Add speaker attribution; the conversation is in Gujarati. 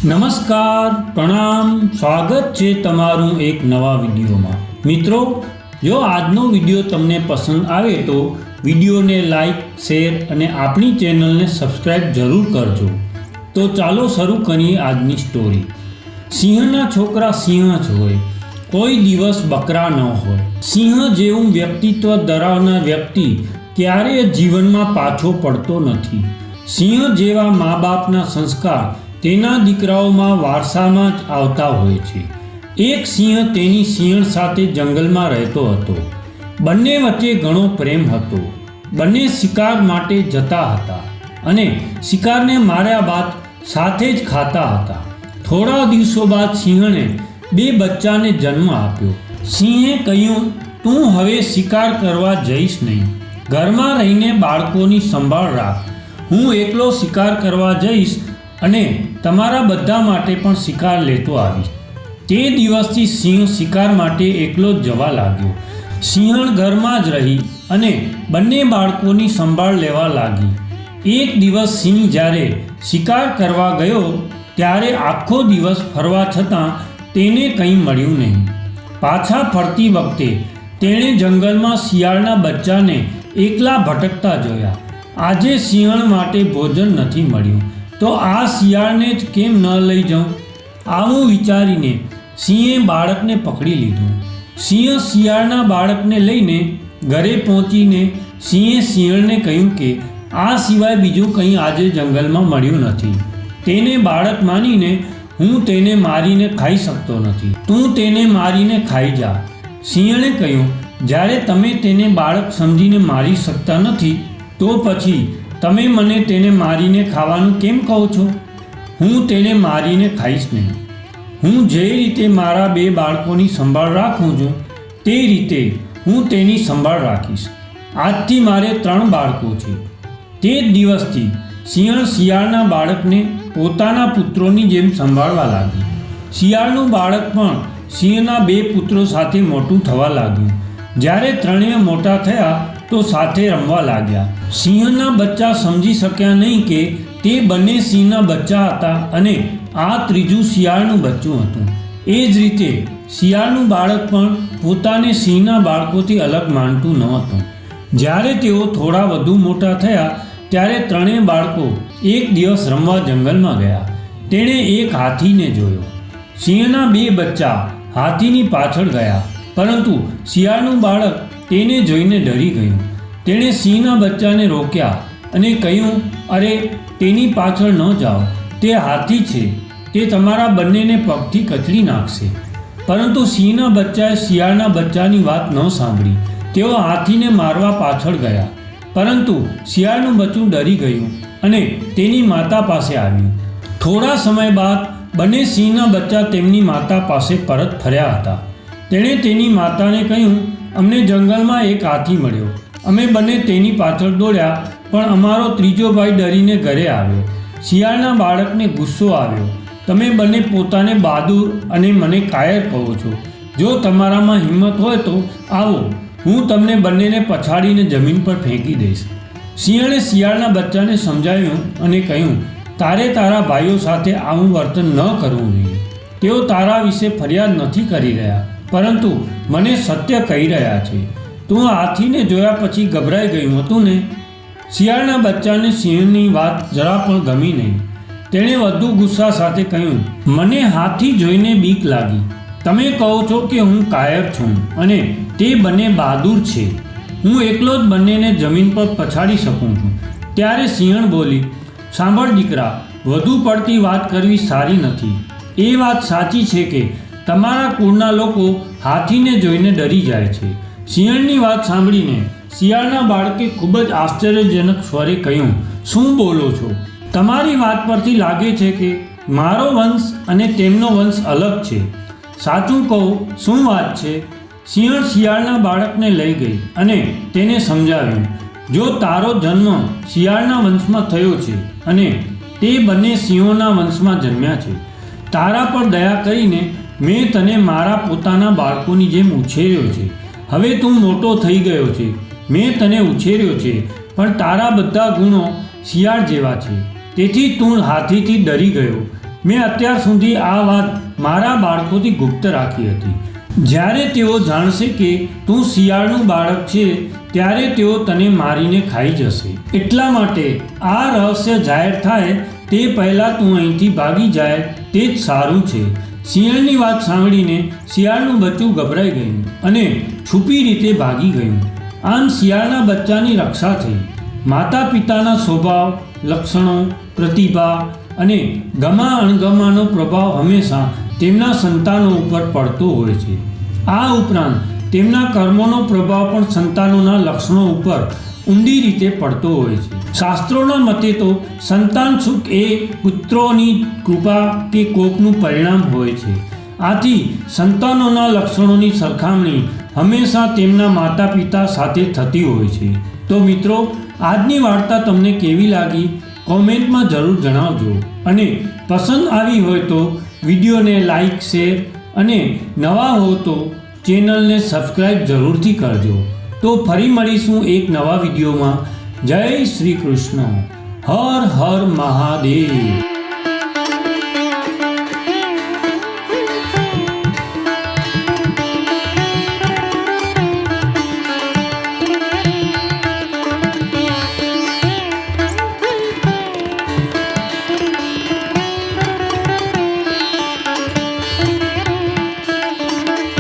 Speaker 1: નમસ્કાર, પ્રણામ, સ્વાગત છે તમારું એક નવા વિડીયોમાં। મિત્રો, જો આજનો વિડીયો તમને પસંદ આવે તો વિડીયોને લાઈક, શેર અને આપણી ચેનલને સબસ્ક્રાઈબ જરૂર કરજો। તો ચાલો શરૂ કરીએ આજની સ્ટોરી। સિંહના છોકરા સિંહ જ હોય, કોઈ દિવસ બકરા ન હોય। સિંહ જેવું વ્યક્તિત્વ ધરાવનાર વ્યક્તિ ક્યારેય જીવનમાં પાછો પડતો નથી। સિંહ જેવા મા બાપના સંસ્કાર તેના દીકરાઓમાં વારસામાં જ આવતા હોય છે। એક સિંહ તેની સિંહણ સાથે જંગલમાં રહેતો હતો। બંને વચ્ચે ઘણો પ્રેમ હતો। બંને શિકાર માટે જતા હતા અને શિકારને માર્યા બાદ સાથે જ ખાતા હતા। થોડા દિવસો બાદ સિંહણે 2 બચ્ચાને જન્મ આપ્યો। સિંહે કહ્યું, તું હવે શિકાર કરવા જઈશ નહીં, ઘરમાં રહીને બાળકોની સંભાળ રાખ। હું એકલો શિકાર કરવા જઈશ અને તમારા બધા માટે પણ શિકાર લેતો આવીશ। તે દિવસથી સિંહ શિકાર માટે એકલો જ જવા લાગ્યો। સિંહણ ઘરમાં જ રહી અને બંને બાળકોની સંભાળ લેવા લાગી। એક દિવસ સિંહ જ્યારે શિકાર કરવા ગયો ત્યારે આખો દિવસ ફરવા છતાં તેને કંઈ મળ્યું નહીં। પાછા ફરતી વખતે તેણે જંગલમાં શિયાળના બચ્ચાને એકલા ભટકતા જોયા। આજે સિંહણ માટે ભોજન નથી મળ્યું તો આ શિયાળને જ કેમ ન લઈ જાઉં? આવું વિચારીને સિંહે બાળકને પકડી લીધું। સિંહ શિયાળના બાળકને લઈને ઘરે પહોંચીને સિંહે શિયાળને કહ્યું કે આ સિવાય બીજું કંઈ આજે જંગલમાં મળ્યું નથી। તેને બાળક માનીને હું તેને મારીને ખાઈ શકતો નથી, તું તેને મારીને ખાઈ જા। સિંહણે કહ્યું, જ્યારે તમે તેને બાળક સમજીને મારી શકતા નથી તો પછી તમે મને તેને મારીને ખાવાનું કેમ કહો છો? હું તેને મારીને ખાઈશ નહીં। હું જે રીતે મારા 2 બાળકોની સંભાળ રાખું છું તે રીતે હું તેની સંભાળ રાખીશ। આજથી મારે 3 બાળકો છે। તે જ દિવસથી સિંહણ શિયાળના બાળકને પોતાના પુત્રોની જેમ સંભાળવા લાગી। શિયાળનું બાળક પણ સિંહના 2 પુત્રો સાથે મોટું થવા લાગ્યું। જ્યારે ત્રણેય મોટા થયા તો સાથે રમવા લાગ્યા। સિંહના બચ્ચા સમજી શક્યા નહીં કે તે બંને સિંહના બચ્ચા હતા અને આ ત્રીજું શિયાળનું બચ્ચું હતું। એ જ રીતે શિયાળનું બાળક પણ પોતાને સિંહના બાળકોથી અલગ માનતું ન હતું। જ્યારે તેઓ થોડા વધુ મોટા થયા ત્યારે ત્રણેય બાળકો એક દિવસ રમવા જંગલમાં ગયા। તેણે એક હાથીને જોયો। સિંહના 2 બચ્ચા હાથીની પાછળ ગયા, પરંતુ શિયાળનું બાળક તેને જોઈને ડરી ગયું। તેણે સિંહના બચ્ચાને રોક્યા અને કહ્યું, અરે, તેની પાછળ ન જાઓ, તે હાથી છે, તે તમારા બંનેને પગથી કચડી નાખશે। પરંતુ સિંહના બચ્ચાએ શિયાળના બચ્ચાની વાત ન સાંભળી। તેઓ હાથીને મારવા પાછળ ગયા, પરંતુ શિયાળનું બચ્ચું ડરી ગયું અને તેની માતા પાસે આવ્યું। થોડા સમય બાદ બંને સિંહના બચ્ચા તેમની માતા પાસે પરત ફર્યા હતા। તેણે તેની માતાને કહ્યું, અમને જંગલમાં એક હાથી મળ્યો, અમે બંને તેની પાછળ દોડ્યા, પણ અમારો ત્રીજો ભાઈ ડરીને ઘરે આવ્યો। શિયાળના બાળકને ગુસ્સો આવ્યો, તમે બંને પોતાને બહાદુર અને મને કાયર કહો છો। જો તમારામાં હિંમત હોય તો આવો, હું તમને બંનેને પછાડીને જમીન પર ફેંકી દઈશ। સિંહણે શિયાળના બચ્ચાને સમજાવ્યું અને કહ્યું, તારે તારા ભાઈઓ સાથે આવું વર્તન ન કરવું જોઈએ। તેઓ તારા વિશે ફરિયાદ નથી કરી રહ્યા, પરંતુ મને સત્ય કહી રહ્યા છે। તું હાથીને જોયા પછી ગભરાઈ ગયું હતું ને? શિયાળના બચ્ચાને સિંહની વાત જરા પણ ગમી નહીં। તેણે વધુ ગુસ્સા સાથે કહ્યું, મને હાથી જોઈને બીક લાગી। તમે કહો છો કે હું કાયર છું અને તે બંને બહાદુર છે। હું એકલો જ બંનેને જમીન પર પછાડી શકું છું। ત્યારે સિંહણ બોલી, સાંભળ દીકરા, વધુ પડતી વાત કરવી સારી નથી। એ વાત સાચી છે કે તમારા કુળના લોકો હાથીને જોઈને ડરી જાય છે। સિંહણની વાત સાંભળીને શિયાળના બાળકે ખૂબ જ આશ્ચર્યજનક સ્વરે કહ્યું, શું બોલો છો? તમારી વાત પરથી લાગે છે કે મારો વંશ અને તેમનો વંશ અલગ છે। સાચું કહો, શું વાત છે? સિંહણ શિયાળના બાળકને લઈ ગઈ અને તેને સમજાવ્યું, જો તારો જન્મ શિયાળના વંશમાં થયો છે અને તે બંને સિંહોના વંશમાં જન્મ્યા છે, તારા પર દયા કરીને મેં તને મારા પોતાના બાળકોની જેમ ઉછેર્યો છે। હવે તું મોટો થઈ ગયો છે, મેં તને ઉછેર્યો છે, પણ તારા બધા ગુણો શિયાળ જેવા છે, તેથી તું હાથીથી ડરી ગયો। મેં અત્યાર સુધી આ વાત મારા બાળકોથી ગુપ્ત રાખી હતી. જ્યારે તેઓ જાણશે કે તું શિયાળનું બાળક છે ત્યારે તેઓ તને મારીને ખાઈ જશે. એટલા માટે આ રહસ્ય જાહેર થાય તે પહેલાં તું અહીંથી ભાગી જાય તે જ સારું છે. શિયાળની વાત સાંભળીને શિયાળનું બચ્ચું ગભરાઈ ગયું અને છુપી રીતે ભાગી ગયું. આમ શિયાળના બચ્ચાની રક્ષા થઈ. માતા પિતાના સ્વભાવ, લક્ષણો, પ્રતિભા અને ગમા અણગમાનો પ્રભાવ હંમેશા તેમના સંતાનો ઉપર પડતો હોય છે. આ ઉપરાંત તેમના કર્મોનો પ્રભાવ પણ સંતાનોના લક્ષણો ઉપર ઊંડી રીતે પડતો હોય છે. શાસ્ત્રોના મતે તો સંતાન સુખ એ પુત્રોની કૃપા કે કોપનું પરિણામ હોય છે. આથી સંતાનોના લક્ષણોની સરખામણી હંમેશા તેમના માતા પિતા સાથે થતી હોય છે. તો મિત્રો, આજની વાર્તા તમને કેવી લાગી કોમેન્ટમાં જરૂર જણાવજો અને પસંદ આવી હોય તો વિડીયોને લાઈક, શેર અને નવા હો તો ચેનલને સબસ્ક્રાઈબ જરૂરથી કરજો. તો ફરી મળીશું એક નવા વિડીયોમાં. જય શ્રી કૃષ્ણ. હર હર મહાદેવ.